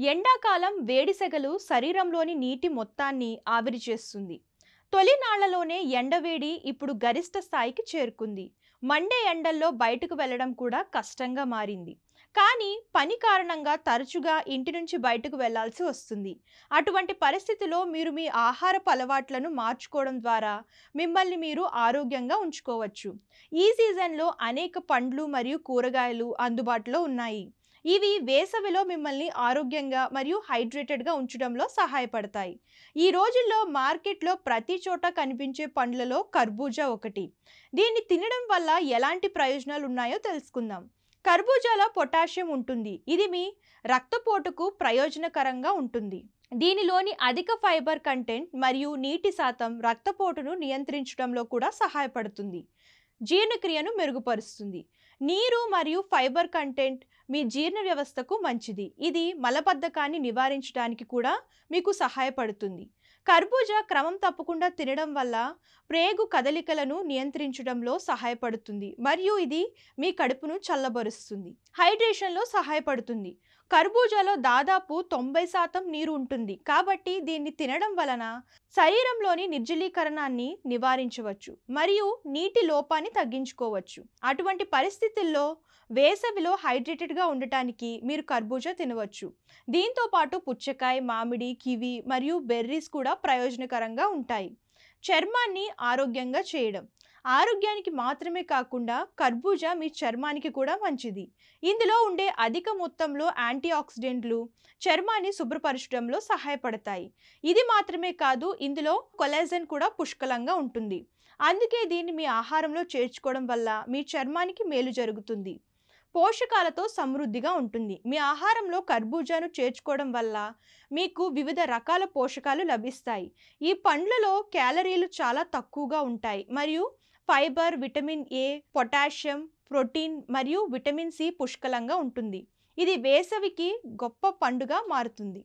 ఎండాకాలం వేడిసెగలు శరీరంలోని నీటి మొత్తాన్ని ఆవిరి చేస్తుంది. తొలినాళ్లలోనే ఎండవేడి ఇప్పుడు గరిష్ట స్థాయికి చేరుకుంది. మండే ఎండల్లో బయటకు వెళ్లడం కూడా కష్టంగా మారింది. కానీ పని కారణంగా తరచుగా ఇంటి నుంచి బయటకు వెళ్లాల్సి వస్తుంది. అటువంటి పరిస్థితిలో మీరు మీ ఆహారపు అలవాట్లను మార్చుకోవడం ద్వారా మిమ్మల్ని మీరు ఆరోగ్యంగా ఉంచుకోవచ్చు. ఈ సీజన్లో అనేక పండ్లు మరియు కూరగాయలు అందుబాటులో ఉన్నాయి. ఇవి వేసవిలో మిమ్మల్ని ఆరోగ్యంగా మరియు హైడ్రేటెడ్గా ఉంచడంలో సహాయపడతాయి. ఈ రోజుల్లో మార్కెట్లో ప్రతి చోట కనిపించే పండ్లలో కర్బూజా ఒకటి. దీన్ని తినడం వల్ల ఎలాంటి ప్రయోజనాలు ఉన్నాయో తెలుసుకుందాం. కర్బూజాలో పొటాషియం ఉంటుంది. ఇది మీ రక్తపోటుకు ప్రయోజనకరంగా ఉంటుంది. దీనిలోని అధిక ఫైబర్ కంటెంట్ మరియు నీటి శాతం రక్తపోటును నియంత్రించడంలో కూడా సహాయపడుతుంది. జీర్ణక్రియను మెరుగుపరుస్తుంది. నీరు మరియు ఫైబర్ కంటెంట్ మీ జీర్ణ వ్యవస్థకు మంచిది. ఇది మలబద్ధకాన్ని నివారించడానికి కూడా మీకు సహాయపడుతుంది. కర్బూజా క్రమం తప్పకుండా తినడం వల్ల ప్రేగు కదలికలను నియంత్రించడంలో సహాయపడుతుంది మరియు ఇది మీ కడుపును చల్లబరుస్తుంది. హైడ్రేషన్లో సహాయపడుతుంది. కర్బూజాలో దాదాపు 90% నీరు ఉంటుంది. కాబట్టి దీన్ని తినడం వలన శరీరంలోని నిర్జలీకరణాన్ని నివారించవచ్చు మరియు నీటి లోపాన్ని తగ్గించుకోవచ్చు. అటువంటి పరిస్థితుల్లో వేసవిలో హైడ్రేటెడ్గా ఉండటానికి మీరు కర్బూజా తినవచ్చు. దీంతో పాటు పుచ్చకాయ, మామిడి, కివి మరియు బెర్రీస్ కూడా ప్రయోజనకరంగా ఉంటాయి. చర్మాన్ని ఆరోగ్యంగా చేయడం. ఆరోగ్యానికి మాత్రమే కాకుండా కర్బూజా మీ చర్మానికి కూడా మంచిది. ఇందులో ఉండే అధిక మొత్తంలో యాంటీ ఆక్సిడెంట్లు చర్మాన్ని శుభ్రపరచడంలో సహాయపడతాయి. ఇది మాత్రమే కాదు, ఇందులో కొలాజన్ కూడా పుష్కలంగా ఉంటుంది. అందుకే దీన్ని మీ ఆహారంలో చేర్చుకోవడం వల్ల మీ చర్మానికి మేలు జరుగుతుంది. పోషకాలతో సమృద్ధిగా ఉంటుంది. మీ ఆహారంలో కర్బూజాను చేర్చుకోవడం వల్ల మీకు వివిధ రకాల పోషకాలు లభిస్తాయి. ఈ పండ్లలో క్యాలరీలు చాలా తక్కువగా ఉంటాయి మరియు fibre, vitamin A, potassium, protein మరియు విటమిన్ సి పుష్కలంగా ఉంటుంది. ఇది వేసవికి గొప్ప పండుగ మారుతుంది.